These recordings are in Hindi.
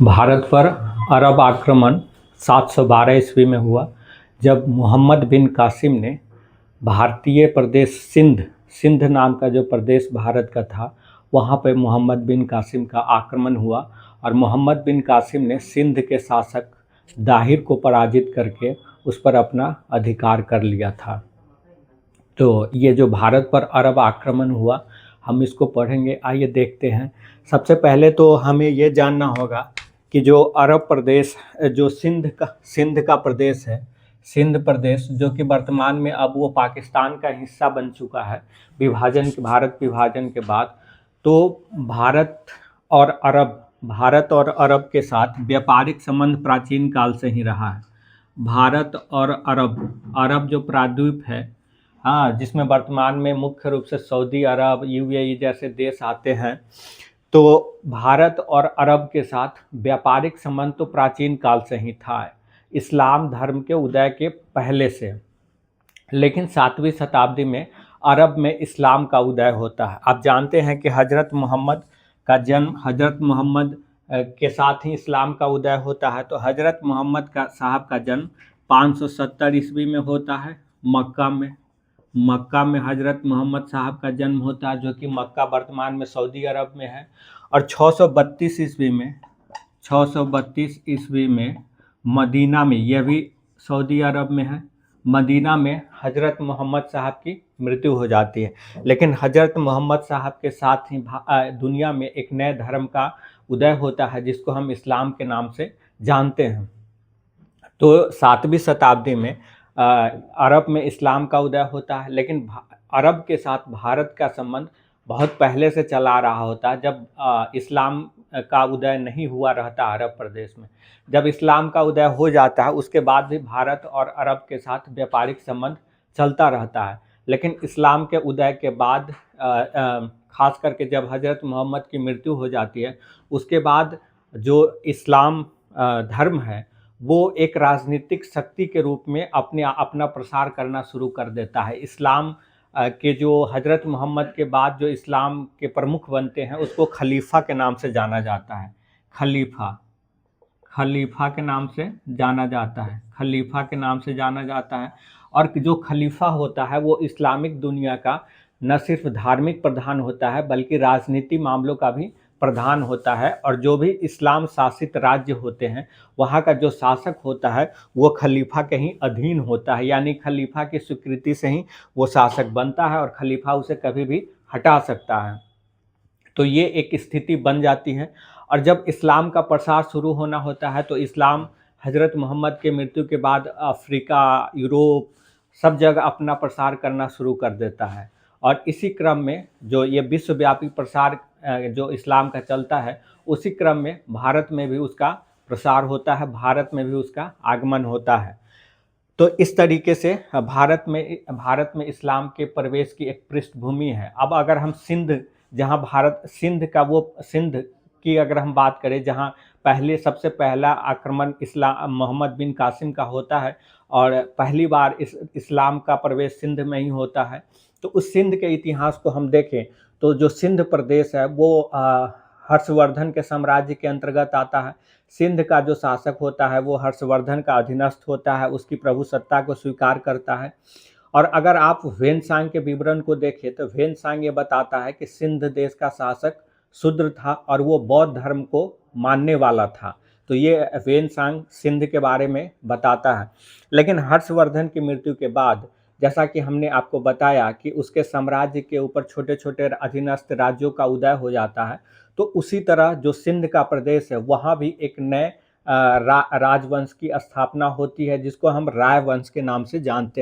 भारत पर अरब आक्रमण 712 ईस्वी में हुआ, जब मोहम्मद बिन कासिम ने भारतीय प्रदेश सिंध नाम का जो प्रदेश भारत का था, वहाँ पर मोहम्मद बिन कासिम का आक्रमण हुआ और मोहम्मद बिन कासिम ने सिंध के शासक दाहिर को पराजित करके उस पर अपना अधिकार कर लिया था। तो ये जो भारत पर अरब आक्रमण हुआ, हम इसको पढ़ेंगे। आइए देखते हैं। सबसे पहले तो हमें ये जानना होगा कि जो अरब प्रदेश, जो सिंध का प्रदेश है, सिंध प्रदेश जो कि वर्तमान में अब वो पाकिस्तान का हिस्सा बन चुका है भारत विभाजन के बाद। तो भारत और अरब के साथ व्यापारिक संबंध प्राचीन काल से ही रहा है। भारत और अरब जो प्रायद्वीप है, हाँ, जिसमें वर्तमान में मुख्य रूप से सऊदी अरब, यूएई जैसे देश आते हैं। तो भारत और अरब के साथ व्यापारिक संबंध तो प्राचीन काल से ही था, इस्लाम धर्म के उदय के पहले से। लेकिन 7वीं शताब्दी में अरब में इस्लाम का उदय होता है। आप जानते हैं कि हजरत मोहम्मद के साथ ही इस्लाम का उदय होता है। तो हजरत मोहम्मद साहब का जन्म 570 ईस्वी में होता है मक्का में हजरत मोहम्मद साहब का जन्म होता है, जो कि मक्का वर्तमान में सऊदी अरब में है। और 632 ईस्वी में मदीना में, यह भी सऊदी अरब में है, मदीना में हजरत मोहम्मद साहब की मृत्यु हो जाती है। लेकिन हजरत मोहम्मद साहब के साथ ही दुनिया में एक नए धर्म का उदय होता है, जिसको हम इस्लाम के नाम से जानते हैं। तो 7वीं शताब्दी में अरब में इस्लाम का उदय होता है। लेकिन अरब के साथ भारत का संबंध बहुत पहले से चला आ रहा होता है। जब इस्लाम का उदय नहीं हुआ रहता अरब प्रदेश में, जब इस्लाम का उदय हो जाता है, उसके बाद भी भारत और अरब के साथ व्यापारिक संबंध चलता रहता है। लेकिन इस्लाम के उदय के बाद, खास करके जब हजरत मोहम्मद की मृत्यु हो जाती है, उसके बाद जो इस्लाम धर्म है, वो एक राजनीतिक शक्ति के रूप में अपना प्रसार करना शुरू कर देता है। इस्लाम के जो हजरत मोहम्मद के बाद जो इस्लाम के प्रमुख बनते हैं, उसको खलीफा के नाम से जाना जाता है। खलीफा के नाम से जाना जाता है। और जो खलीफा होता है, वो इस्लामिक दुनिया का न सिर्फ धार्मिक प्रधान होता है, बल्कि राजनीति मामलों का भी प्रधान होता है। और जो भी इस्लाम शासित राज्य होते हैं, वहाँ का जो शासक होता है, वो खलीफा के ही अधीन होता है। यानी खलीफा की स्वीकृति से ही वो शासक बनता है और खलीफा उसे कभी भी हटा सकता है। तो ये एक स्थिति बन जाती है। और जब इस्लाम का प्रसार शुरू होना होता है, तो इस्लाम हजरत मोहम्मद के मृत्यु के बाद अफ्रीका, यूरोप, सब जगह अपना प्रसार करना शुरू कर देता है। और इसी क्रम में जो ये विश्वव्यापी प्रसार जो इस्लाम का चलता है, उसी क्रम में भारत में भी उसका प्रसार होता है, भारत में भी उसका आगमन होता है। तो इस तरीके से भारत में इस्लाम के प्रवेश की एक पृष्ठभूमि है। अब अगर हम सिंध की अगर हम बात करें, जहाँ सबसे पहला आक्रमण मोहम्मद बिन कासिम का होता है और पहली बार इस्लाम का प्रवेश सिंध में ही होता है। तो उस सिंध के इतिहास को हम देखें, तो जो सिंध प्रदेश है, वो हर्षवर्धन के साम्राज्य के अंतर्गत आता है। सिंध का जो शासक होता है, वो हर्षवर्धन का अधीनस्थ होता है, उसकी प्रभुसत्ता को स्वीकार करता है। और अगर आप वेनसांग के विवरण को देखें, तो वेनसांग ये बताता है कि सिंध देश का शासक शूद्र था और वो बौद्ध धर्म को मानने वाला था। तो ये वेनसांग सिंध के बारे में बताता है। लेकिन हर्षवर्धन की मृत्यु के बाद, जैसा कि हमने आपको बताया कि उसके साम्राज्य के ऊपर छोटे छोटे अधीनस्थ राज्यों का उदय हो जाता है, तो उसी तरह जो सिंध का प्रदेश है, वहाँ भी एक नए राजवंश की स्थापना होती है, जिसको हम रायवंश के नाम से जानते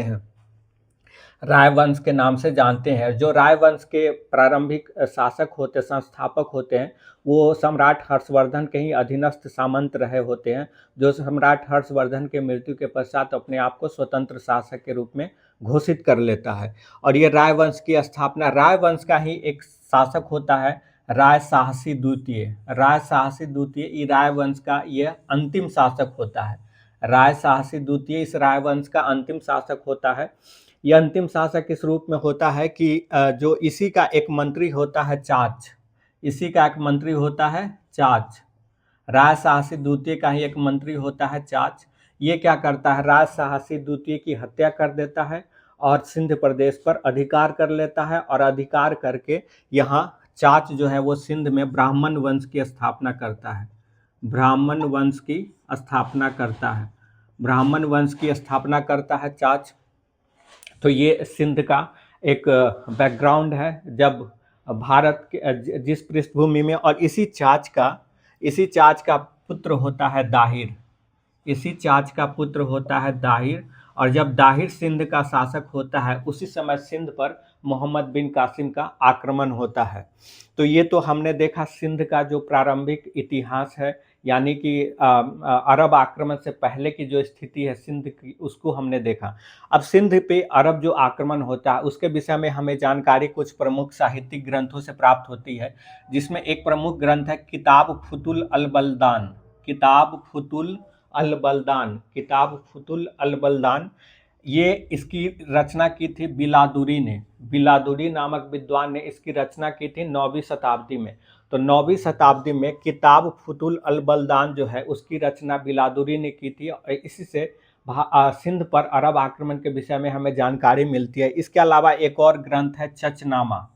हैं। जो रायवंश के प्रारंभिक शासक होते, संस्थापक होते हैं, वो सम्राट हर्षवर्धन के ही अधीनस्थ सामंत रहे होते हैं, जो सम्राट हर्षवर्धन के मृत्यु के पश्चात अपने आप को स्वतंत्र शासक के रूप में घोषित कर लेता है। और ये रायवंश की स्थापना, रायवंश का ही एक शासक होता है राय साहसी द्वितीय। ये रायवंश का ये अंतिम शासक होता है। राय साहसी द्वितीय इस रायवंश का अंतिम शासक होता है। ये अंतिम शासक इस रूप में होता है कि जो इसी का एक मंत्री होता है चाच, इसी का एक मंत्री होता है चाच, राय साहसी द्वितीय का ही एक मंत्री होता है चाच। ये क्या करता है, राय साहसी द्वितीय की हत्या कर देता है और सिंध प्रदेश पर अधिकार कर लेता है, और अधिकार करके यहाँ चाच जो है वो सिंध में ब्राह्मण वंश की स्थापना करता है, ब्राह्मण वंश की स्थापना करता है, ब्राह्मण वंश की स्थापना करता है चाच। तो ये सिंध का एक बैकग्राउंड है, जब भारत के जिस पृष्ठभूमि में, और इसी चाच का पुत्र होता है दाहिर, इसी चाच का पुत्र होता है दाहिर। और जब दाहिर सिंध का शासक होता है उसी समय सिंध पर मोहम्मद बिन कासिम का आक्रमण होता है। तो ये तो हमने देखा सिंध का जो प्रारंभिक इतिहास है, यानी कि अरब आक्रमण से पहले की जो स्थिति है सिंध की, उसको हमने देखा। अब सिंध पे अरब जो आक्रमण होता है उसके विषय में हमें जानकारी कुछ प्रमुख साहित्यिक ग्रंथों से प्राप्त होती है, जिसमें एक प्रमुख ग्रंथ है किताब फुतुल अल बलदान, किताब फुतुल अल बलदान, किताब फुतुल अल बलदान। ये इसकी रचना की थी बिलादुरी ने, बिलादुरी नामक विद्वान ने इसकी रचना की थी 9वीं शताब्दी में। तो 9वीं शताब्दी में किताब फुतुल अल बलदान जो है उसकी रचना बिलादुरी ने की थी, और इसी से सिंध पर अरब आक्रमण के विषय में हमें जानकारी मिलती है। इसके अलावा एक और ग्रंथ है चचनामा,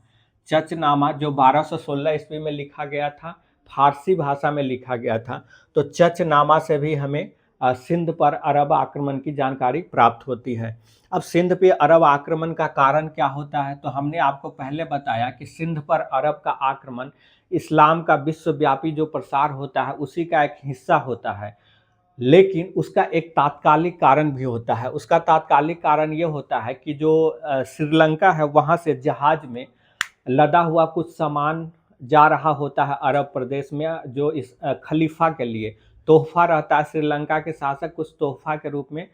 चचनामा जो 1216 ईस्वी में लिखा गया था, फारसी भाषा में लिखा गया था। तो चचनामा से भी हमें सिंध पर अरब आक्रमण की जानकारी प्राप्त होती है। अब सिंध पे अरब आक्रमण का कारण क्या होता है, तो हमने आपको पहले बताया कि सिंध पर अरब का आक्रमण इस्लाम का विश्वव्यापी जो प्रसार होता है उसी का एक हिस्सा होता है, लेकिन उसका एक तात्कालिक कारण भी होता है। उसका तात्कालिक कारण ये होता है कि जो श्रीलंका है वहाँ से जहाज में लदा हुआ कुछ सामान जा रहा होता है अरब प्रदेश में, जो इस खलीफा के लिए तोहफा रहता है। श्रीलंका के शासक कुछ तोहफा के रूप में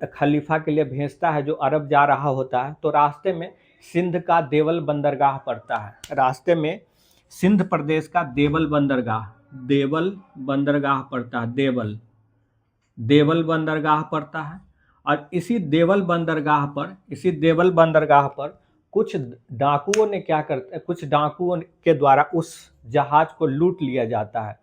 खलीफा के लिए भेजता है जो अरब जा रहा होता है। तो रास्ते में सिंध का देवल बंदरगाह पड़ता है, रास्ते में सिंध प्रदेश का देवल बंदरगाह पड़ता है, देवल बंदरगाह पड़ता है। और इसी देवल बंदरगाह पर कुछ डाकुओं ने क्या करते, कुछ डाकुओं के द्वारा उस जहाज को लूट लिया जाता है।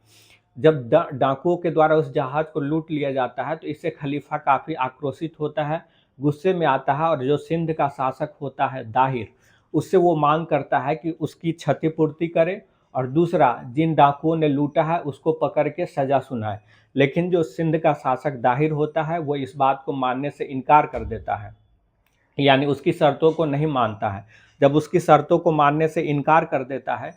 जब डाकुओं के द्वारा उस जहाज को लूट लिया जाता है तो इससे खलीफा काफ़ी आक्रोशित होता है, गुस्से में आता है, और जो सिंध का शासक होता है दाहिर, उससे वो मांग करता है कि उसकी क्षतिपूर्ति करे, और दूसरा जिन डाकुओं ने लूटा है उसको पकड़ के सज़ा सुनाए। लेकिन जो सिंध का शासक दाहिर होता है वो इस बात को मानने से इनकार कर देता है, यानी उसकी शर्तों को नहीं मानता है। जब उसकी शर्तों को मानने से इनकार कर देता है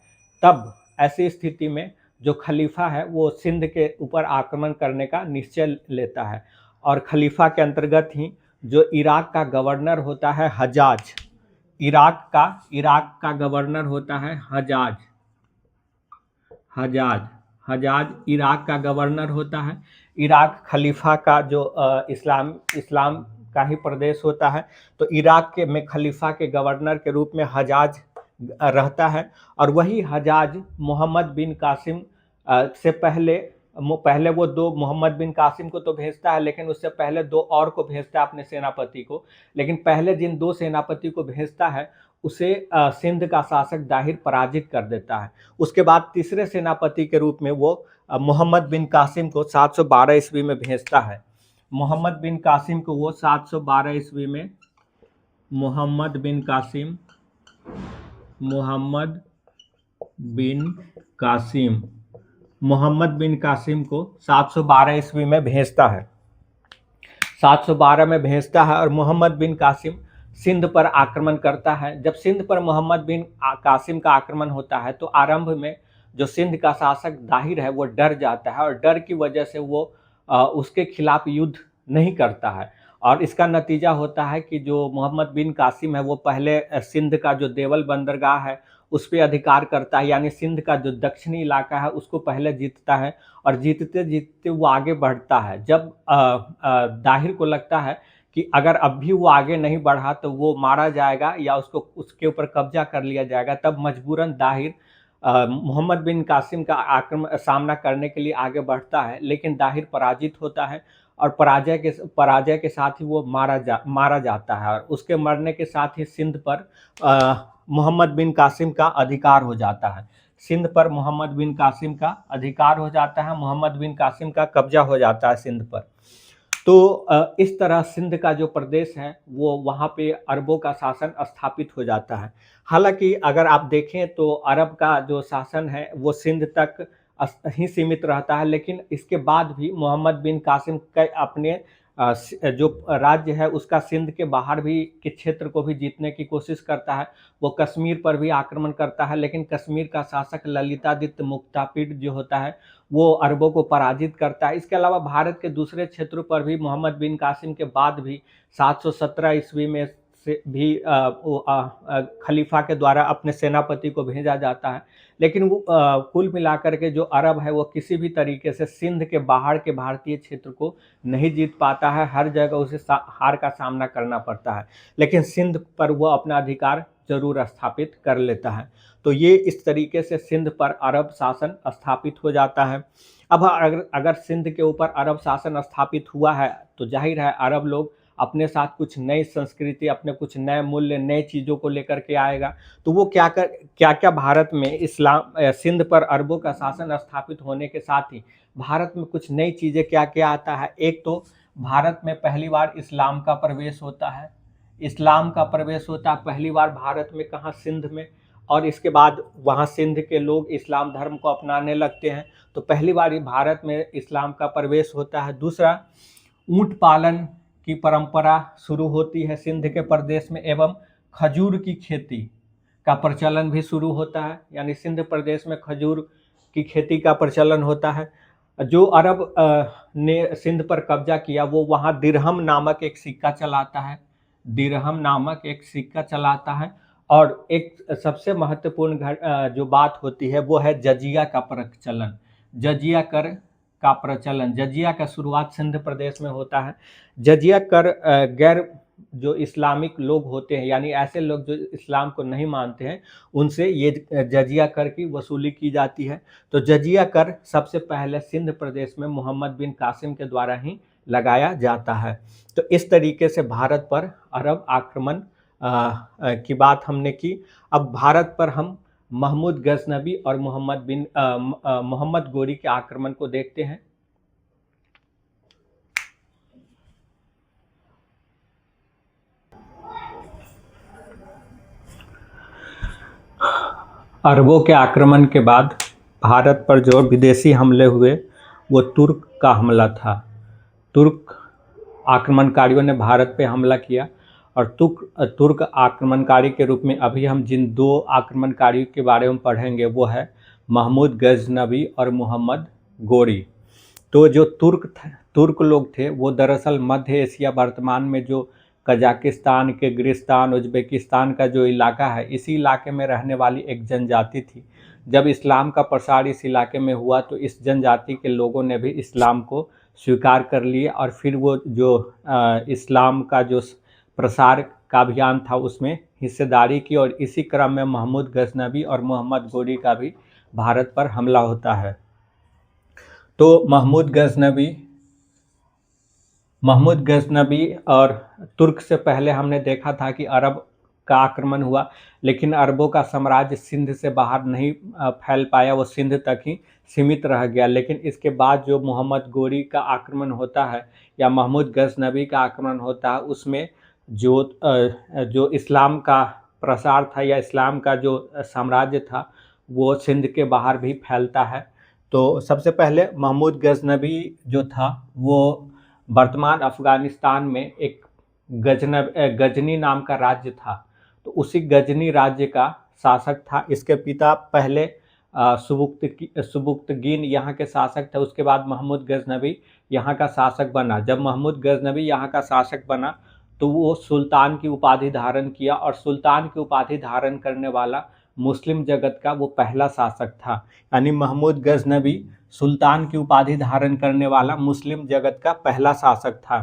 तब ऐसी स्थिति में जो खलीफा है वो सिंध के ऊपर आक्रमण करने का निश्चय लेता है। और खलीफा के अंतर्गत ही जो इराक का गवर्नर होता है हजाज, इराक का गवर्नर होता है हजाज इराक का गवर्नर होता है। इराक खलीफा का जो इस्लाम का ही प्रदेश होता है। तो इराक के में खलीफा के गवर्नर के रूप में हजाज रहता है, और वही हजाज मोहम्मद बिन कासिम से पहले वो दो मोहम्मद बिन कासिम को तो भेजता है, लेकिन उससे पहले दो और को भेजता है अपने सेनापति को। लेकिन पहले जिन दो सेनापति को भेजता है उसे सिंध का शासक दाहिर पराजित कर देता है। उसके बाद तीसरे सेनापति के रूप में वो मोहम्मद बिन कासिम को 712 ईस्वी में भेजता है। मोहम्मद बिन कासिम को वो 712 ईस्वी में मोहम्मद बिन कासिम को 712 ईस्वी में भेजता है, 712 में भेजता है, और मोहम्मद बिन कासिम सिंध पर आक्रमण करता है। जब सिंध पर मोहम्मद बिन कासिम का आक्रमण होता है तो आरंभ में जो सिंध का शासक दाहिर है वो डर जाता है, और डर की वजह से वो उसके खिलाफ युद्ध नहीं करता है। और इसका नतीजा होता है कि जो मोहम्मद बिन कासिम है वो पहले सिंध का जो देवल बंदरगाह है उस पर अधिकार करता है, यानी सिंध का जो दक्षिणी इलाका है उसको पहले जीतता है, और जीतते जीतते वो आगे बढ़ता है। जब दाहिर को लगता है कि अगर अब भी वो आगे नहीं बढ़ा तो वो मारा जाएगा या उसके ऊपर कब्जा कर लिया जाएगा, तब मजबूरन दाहिर मोहम्मद बिन कासिम का सामना करने के लिए आगे बढ़ता है। लेकिन दाहिर पराजित होता है, और पराजय के साथ ही वो मारा जाता है, और उसके मरने के साथ ही सिंध पर मोहम्मद बिन कासिम का अधिकार हो जाता है। सिंध पर मोहम्मद बिन कासिम का अधिकार हो जाता है, मोहम्मद बिन कासिम का कब्जा हो जाता है सिंध पर। तो इस तरह सिंध का जो प्रदेश है वो वहाँ पे अरबों का शासन स्थापित हो जाता है। हालांकि अगर आप देखें तो अरब का जो शासन है वो सिंध तक ही सीमित रहता है, लेकिन इसके बाद भी मोहम्मद बिन कासिम के अपने जो राज्य है उसका सिंध के बाहर भी के क्षेत्र को भी जीतने की कोशिश करता है। वो कश्मीर पर भी आक्रमण करता है, लेकिन कश्मीर का शासक ललितादित्य मुक्तापिर जो होता है वो अरबों को पराजित करता है। इसके अलावा भारत के दूसरे क्षेत्रों पर भी मोहम्मद बिन कासिम के बाद भी 717 ईस्वी में से भी खलीफा के द्वारा अपने सेनापति को भेजा जाता है, लेकिन वो कुल मिलाकर के जो अरब है वो किसी भी तरीके से सिंध के बाहर के भारतीय क्षेत्र को नहीं जीत पाता है। हर जगह उसे हार का सामना करना पड़ता है, लेकिन सिंध पर वो अपना अधिकार जरूर स्थापित कर लेता है। तो ये इस तरीके से सिंध पर अरब शासन स्थापित हो जाता है। अब अगर सिंध के ऊपर अरब शासन स्थापित हुआ है तो जाहिर है अरब लोग अपने साथ कुछ नई संस्कृति, अपने कुछ नए मूल्य, नई चीज़ों को लेकर के आएगा। तो वो क्या क्या भारत में सिंध पर अरबों का शासन स्थापित होने के साथ ही भारत में कुछ नई चीज़ें क्या क्या आता है। एक तो भारत में पहली बार इस्लाम का प्रवेश होता है। इस्लाम का प्रवेश होता है पहली बार भारत में, कहाँ, सिंध में। और इसके बाद वहाँ सिंध के लोग इस्लाम धर्म को अपनाने लगते हैं। तो पहली बार भारत में इस्लाम का प्रवेश होता है। दूसरा, ऊंट पालन की परंपरा शुरू होती है सिंध के प्रदेश में, एवं खजूर की खेती का प्रचलन भी शुरू होता है। यानी सिंध प्रदेश में खजूर की खेती का प्रचलन होता है। जो अरब ने सिंध पर कब्जा किया वो वहाँ दिरहम नामक एक सिक्का चलाता है, दिरहम नामक एक सिक्का चलाता है। और एक सबसे महत्वपूर्ण जो बात होती है वो है जजिया का प्रचलन, जजिया कर का प्रचलन। जजिया का शुरुआत सिंध प्रदेश में होता है। जजिया कर गैर जो इस्लामिक लोग होते हैं, यानी ऐसे लोग जो इस्लाम को नहीं मानते हैं, उनसे ये जजिया कर की वसूली की जाती है। तो जजिया कर सबसे पहले सिंध प्रदेश में मोहम्मद बिन कासिम के द्वारा ही लगाया जाता है। तो इस तरीके से भारत पर अरब आक्रमण की बात हमने की। अब भारत पर हम महमूद गजनबी और मोहम्मद गोरी के आक्रमण को देखते हैं। अरबों के आक्रमण के बाद भारत पर जो विदेशी हमले हुए वो तुर्क का हमला था। तुर्क आक्रमणकारियों ने भारत पे हमला किया, और तुर्क आक्रमणकारी के रूप में अभी हम जिन दो आक्रमणकारियों के बारे में पढ़ेंगे वो है महमूद गजनबी और मोहम्मद गोरी। तो जो तुर्क लोग थे वो दरअसल मध्य एशिया, वर्तमान में जो कजाकिस्तान, किर्गिस्तान, उज्बेकिस्तान का जो इलाका है, इसी इलाके में रहने वाली एक जनजाति थी। जब इस्लाम का प्रसार इस इलाके में हुआ तो इस जनजाति के लोगों ने भी इस्लाम को स्वीकार कर लिए, और फिर वो जो इस्लाम का जो प्रसार का अभियान था उसमें हिस्सेदारी की। और इसी क्रम में महमूद गजनबी और मोहम्मद गोरी का भी भारत पर हमला होता है। तो महमूद गजनबी और तुर्क से पहले हमने देखा था कि अरब का आक्रमण हुआ, लेकिन अरबों का साम्राज्य सिंध से बाहर नहीं फैल पाया, वो सिंध तक ही सीमित रह गया। लेकिन इसके बाद जो मोहम्मद गोरी का आक्रमण होता है या महमूद गजनबी का आक्रमण होता है, उसमें जो इस्लाम का प्रसार था या इस्लाम का जो साम्राज्य था वो सिंध के बाहर भी फैलता है। तो सबसे पहले महमूद गजनबी जो था वो वर्तमान अफ़गानिस्तान में एक गजनी नाम का राज्य था। तो उसी गजनी राज्य का शासक था। इसके पिता पहले सुबुक्तगीन यहाँ के शासक थे। उसके बाद महमूद गजनबी यहाँ का शासक बना। जब महमूद गजनबी यहाँ का शासक बना तो वो सुल्तान की उपाधि धारण किया, और सुल्तान की उपाधि धारण करने वाला मुस्लिम जगत का वो पहला शासक था। यानी महमूद गजनबी सुल्तान की उपाधि धारण करने वाला मुस्लिम जगत का पहला शासक था।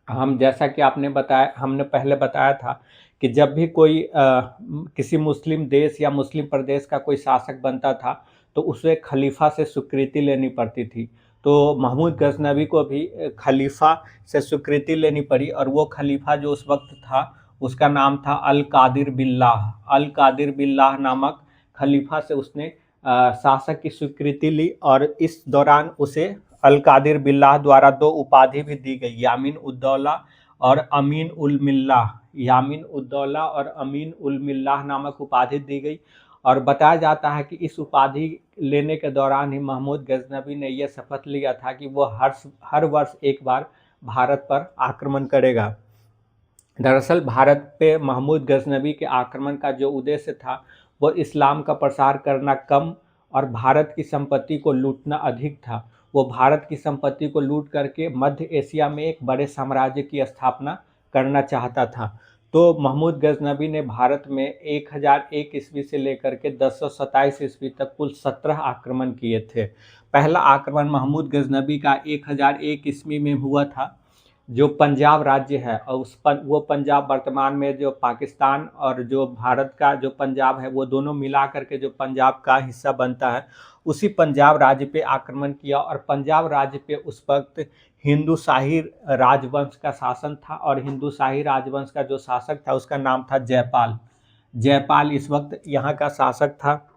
हम जैसा कि हमने पहले बताया था कि जब भी कोई किसी मुस्लिम देश या मुस्लिम प्रदेश का कोई शासक बनता था तो उसे खलीफा से स्वीकृति लेनी पड़ती थी। तो महमूद गजनवी को भी खलीफा से स्वीकृति लेनी पड़ी, और वो खलीफा जो उस वक्त था उसका नाम था अल कादिर बिल्लाह। अल कादिर बिल्लाह नामक खलीफा से उसने शासक की स्वीकृति ली, और इस दौरान उसे अल कादिर बिल्लाह द्वारा 2 उपाधि भी दी गई, यामीन उद्दौला और अमीन उल मिल्लाह। यामीन उद्दौला और अमीन उल मिल्लाह नामक उपाधि दी गई। और बताया जाता है कि इस उपाधि लेने के दौरान ही महमूद गजनवी ने यह शपथ लिया था कि वो हर वर्ष एक बार भारत पर आक्रमण करेगा। दरअसल भारत पे महमूद गजनवी के आक्रमण का जो उद्देश्य था वो इस्लाम का प्रसार करना कम और भारत की संपत्ति को लूटना अधिक था। वो भारत की संपत्ति को लूट करके मध्य एशिया में एक बड़े साम्राज्य की स्थापना करना चाहता था। तो महमूद गजनवी ने भारत में 1001 ईस्वी से लेकर के 1027 ईस्वी तक कुल 17 आक्रमण किए थे। पहला आक्रमण महमूद गजनवी का 1001 ईस्वी में हुआ था, जो पंजाब राज्य है, और वो पंजाब वर्तमान में जो पाकिस्तान और जो भारत का जो पंजाब है वो दोनों मिला करके जो पंजाब का हिस्सा बनता है, उसी पंजाब राज्य पे आक्रमण किया। और पंजाब राज्य पे उस वक्त हिंदू शाही राजवंश का शासन था, और हिंदू शाही राजवंश का जो शासक था उसका नाम था जयपाल। जयपाल इस वक्त यहाँ का शासक था।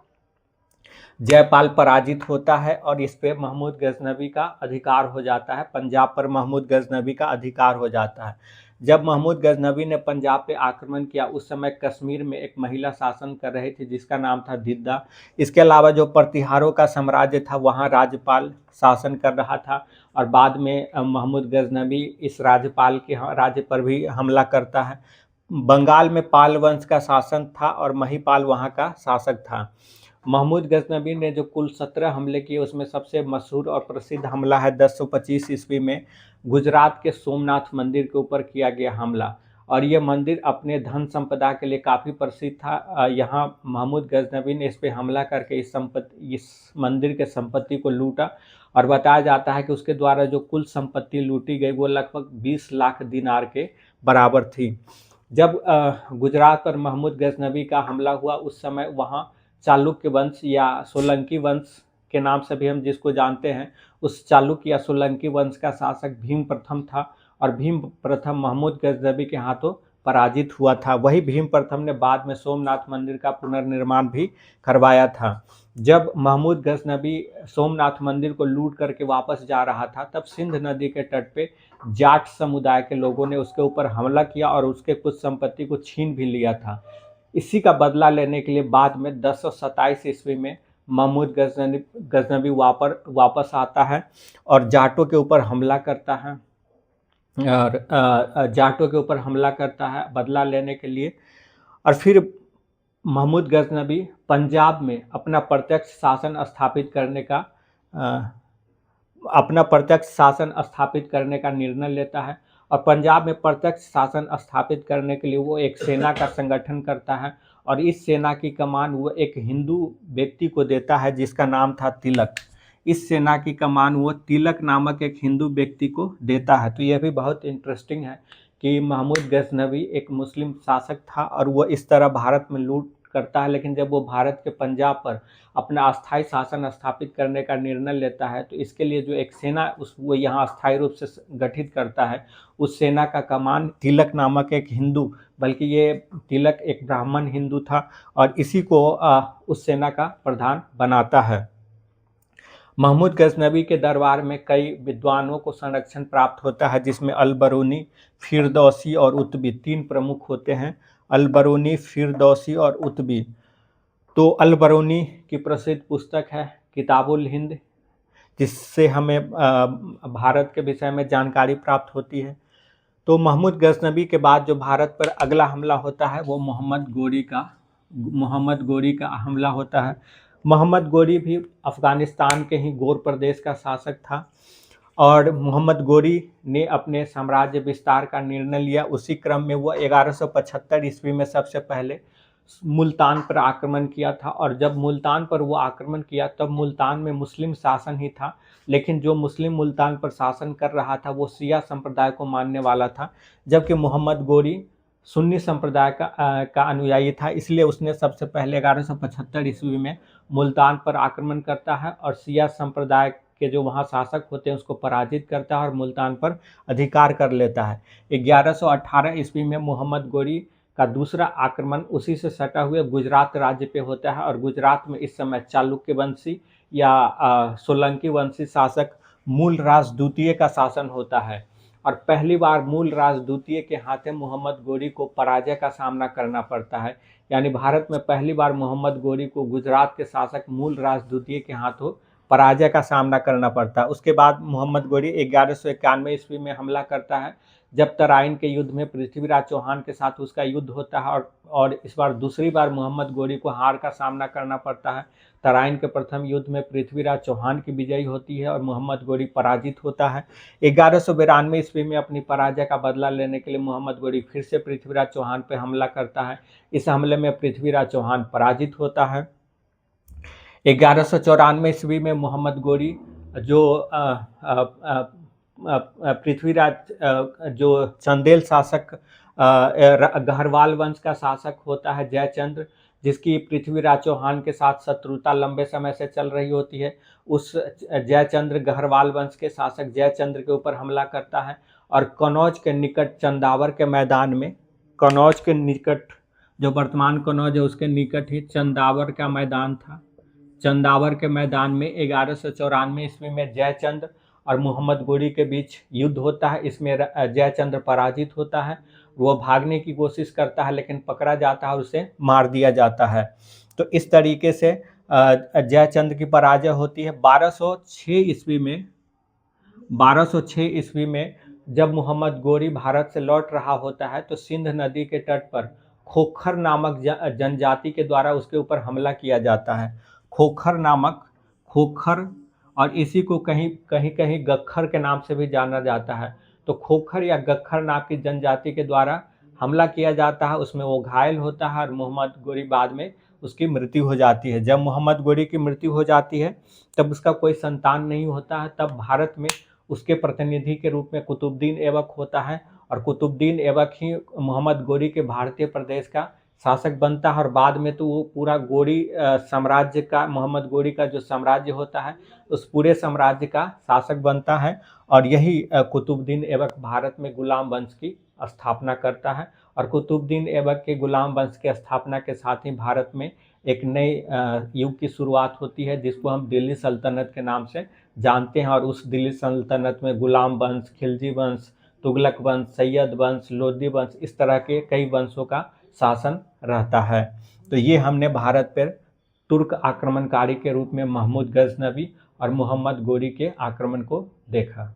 जयपाल पराजित होता है और इस पे महमूद गजनवी का अधिकार हो जाता है, पंजाब पर महमूद गजनवी का अधिकार हो जाता है। जब महमूद गजनवी ने पंजाब पे आक्रमण किया उस समय कश्मीर में एक महिला शासन कर रही थी जिसका नाम था दिद्दा। इसके अलावा जो प्रतिहारों का साम्राज्य था वहाँ राज्यपाल शासन कर रहा था, और बाद में महमूद गजनवी इस राज्यपाल के राज्य पर भी हमला करता है। बंगाल में पाल वंश का शासन था और महिपाल वहाँ का शासक था। महमूद गजनवी ने जो कुल 17 हमले किए उसमें सबसे मशहूर और प्रसिद्ध हमला है 1025 ईस्वी में गुजरात के सोमनाथ मंदिर के ऊपर किया गया हमला, और ये मंदिर अपने धन संपदा के लिए काफ़ी प्रसिद्ध था। यहाँ महमूद गजनवी ने इस पे हमला करके इस मंदिर के संपत्ति को लूटा, और बताया जाता है कि उसके द्वारा जो कुल संपत्ति लूटी गई वो लगभग 20 लाख दिनार के बराबर थी। जब गुजरात पर महमूद गजनवी का हमला हुआ उस समय वहाँ चालुक्य वंश या सोलंकी वंश के नाम से भी हम जिसको जानते हैं, उस चालुक्य या सोलंकी वंश का शासक भीम प्रथम था, और भीम प्रथम महमूद गजनवी के हाथों पराजित हुआ था। वही भीम प्रथम ने बाद में सोमनाथ मंदिर का पुनर्निर्माण भी करवाया था। जब महमूद गजनवी सोमनाथ मंदिर को लूट करके वापस जा रहा था तब सिंध नदी के तट पे जाट समुदाय के लोगों ने उसके ऊपर हमला किया और उसके कुछ संपत्ति को छीन भी लिया था। इसी का बदला लेने के लिए बाद में 1027 ईस्वी में महमूद गजनवी वापस आता है और जाटों के ऊपर हमला करता है, और जाटों के ऊपर हमला करता है बदला लेने के लिए। और फिर महमूद गजनवी पंजाब में अपना प्रत्यक्ष शासन स्थापित करने का निर्णय लेता है, और पंजाब में प्रत्यक्ष शासन स्थापित करने के लिए वो एक सेना का संगठन करता है, और इस सेना की कमान वो एक हिंदू व्यक्ति को देता है जिसका नाम था तिलक। इस सेना की कमान वो तिलक नामक एक हिंदू व्यक्ति को देता है। तो यह भी बहुत इंटरेस्टिंग है कि महमूद गजनवी एक मुस्लिम शासक था और वो इस तरह भारत में लूट करता है, लेकिन जब वो भारत के पंजाब पर अपना अस्थायी शासन स्थापित करने का निर्णय लेता है तो इसके लिए जो एक सेना वो यहाँ अस्थायी रूप से गठित करता है, उस सेना का कमान तिलक नामक एक हिंदू, बल्कि ये तिलक एक ब्राह्मण हिंदू था, और इसी को उस सेना का प्रधान बनाता है। महमूद गजनवी के दरबार में कई विद्वानों को संरक्षण प्राप्त होता है, जिसमें अलबरूनी, फिरदौसी और उतबी 3 प्रमुख होते हैं। अलबरूनी, फिरदौसी और उतबी। तो अलबरूनी की प्रसिद्ध पुस्तक है किताबुल हिंद, जिससे हमें भारत के विषय में जानकारी प्राप्त होती है। तो महमूद गजनवी के बाद जो भारत पर अगला हमला होता है वो मोहम्मद गोरी का हमला होता है। मोहम्मद गोरी भी अफ़गानिस्तान के ही गोर प्रदेश का शासक था, और मोहम्मद गोरी ने अपने साम्राज्य विस्तार का निर्णय लिया। उसी क्रम में वो 1175 ईस्वी में सबसे पहले मुल्तान पर आक्रमण किया था, और जब मुल्तान पर वो आक्रमण किया तब मुल्तान में मुस्लिम शासन ही था, लेकिन जो मुस्लिम मुल्तान पर शासन कर रहा था वो शिया संप्रदाय को मानने वाला था, जबकि मोहम्मद गोरी सुन्नी संप्रदाय का अनुयायी था। इसलिए उसने सबसे पहले 1175 ईस्वी में मुल्तान पर आक्रमण करता है और शिया संप्रदाय के जो वहाँ शासक होते हैं उसको पराजित करता है और मुल्तान पर अधिकार कर लेता है। 1118 ईस्वी में मोहम्मद गोरी का दूसरा आक्रमण उसी से सटा हुए गुजरात राज्य पे होता है, और गुजरात में इस समय चालुक्य वंशी या सोलंकी वंशी शासक मूलराज द्वितीय का शासन होता है। और पहली बार मूलराज द्वितीय के हाथे मोहम्मद गोरी को पराजय का सामना करना पड़ता है। यानी भारत में पहली बार मोहम्मद गोरी को गुजरात के शासक मूलराज द्वितीय के हाथों पराजय का सामना करना पड़ता है। उसके बाद मोहम्मद गोरी 1191 ईस्वी में हमला करता है, जब तराइन के युद्ध में पृथ्वीराज चौहान के साथ उसका युद्ध होता है, और इस बार दूसरी बार मोहम्मद गोरी को हार का सामना करना पड़ता है। तराइन के प्रथम युद्ध में पृथ्वीराज चौहान की विजयी होती है और मोहम्मद गोरी पराजित होता है। 1192 ईस्वी में अपनी पराजय का बदला लेने के लिए मोहम्मद गोरी फिर से पृथ्वीराज चौहान पर हमला करता है। इस हमले में पृथ्वीराज चौहान पराजित होता है। 1194 ईस्वी में मोहम्मद गोरी जो पृथ्वीराज जो चंदेल शासक गहरवाल वंश का शासक होता है जयचंद्र, जिसकी पृथ्वीराज चौहान के साथ शत्रुता लंबे समय से चल रही होती है, उस जयचंद्र गहरवाल वंश के शासक जयचंद्र के ऊपर हमला करता है और कनौज के निकट चंदावर के मैदान में, कनौज के निकट जो वर्तमान कनौज है उसके निकट ही चंदावर का मैदान था, चंदावर के मैदान में 1194 ईस्वी में जयचंद्र और मोहम्मद गोरी के बीच युद्ध होता है। इसमें जयचंद्र पराजित होता है, वो भागने की कोशिश करता है लेकिन पकड़ा जाता है और उसे मार दिया जाता है। तो इस तरीके से जयचंद्र की पराजय होती है। 1206 ईस्वी में जब मोहम्मद गोरी भारत से लौट रहा होता है तो सिंध नदी के तट पर खोखर नामक जनजाति के द्वारा उसके ऊपर हमला किया जाता है। खोखर, और इसी को कहीं कहीं गख्खर के नाम से भी जाना जाता है। तो खोखर या गख्खर नाम की जनजाति के द्वारा हमला किया जाता है, उसमें वो घायल होता है और मोहम्मद गोरी बाद में उसकी मृत्यु हो जाती है। जब मोहम्मद गोरी की मृत्यु हो जाती है तब उसका कोई संतान नहीं होता है। तब भारत में उसके प्रतिनिधि के रूप में कुतुबुद्दीन ऐबक होता है, और कुतुबुद्दीन ऐबक ही मोहम्मद गोरी के भारतीय प्रदेश का शासक बनता है। और बाद में तो वो पूरा गोरी साम्राज्य का, मोहम्मद गोरी का जो साम्राज्य होता है उस पूरे साम्राज्य का शासक बनता है। और यही कुतुबुद्दीन ऐबक भारत में गुलाम वंश की स्थापना करता है। और कुतुबुद्दीन ऐबक के गुलाम वंश की स्थापना के साथ ही भारत में एक नए युग की शुरुआत होती है, जिसको हम दिल्ली सल्तनत के नाम से जानते हैं। और उस दिल्ली सल्तनत में गुलाम वंश, खिलजी वंश, तुगलक वंश, सैयद वंश, लोदी वंश, इस तरह के कई वंशों का शासन रहता है। तो ये हमने भारत पर तुर्क आक्रमणकारी के रूप में महमूद गजनवी और मोहम्मद गोरी के आक्रमण को देखा।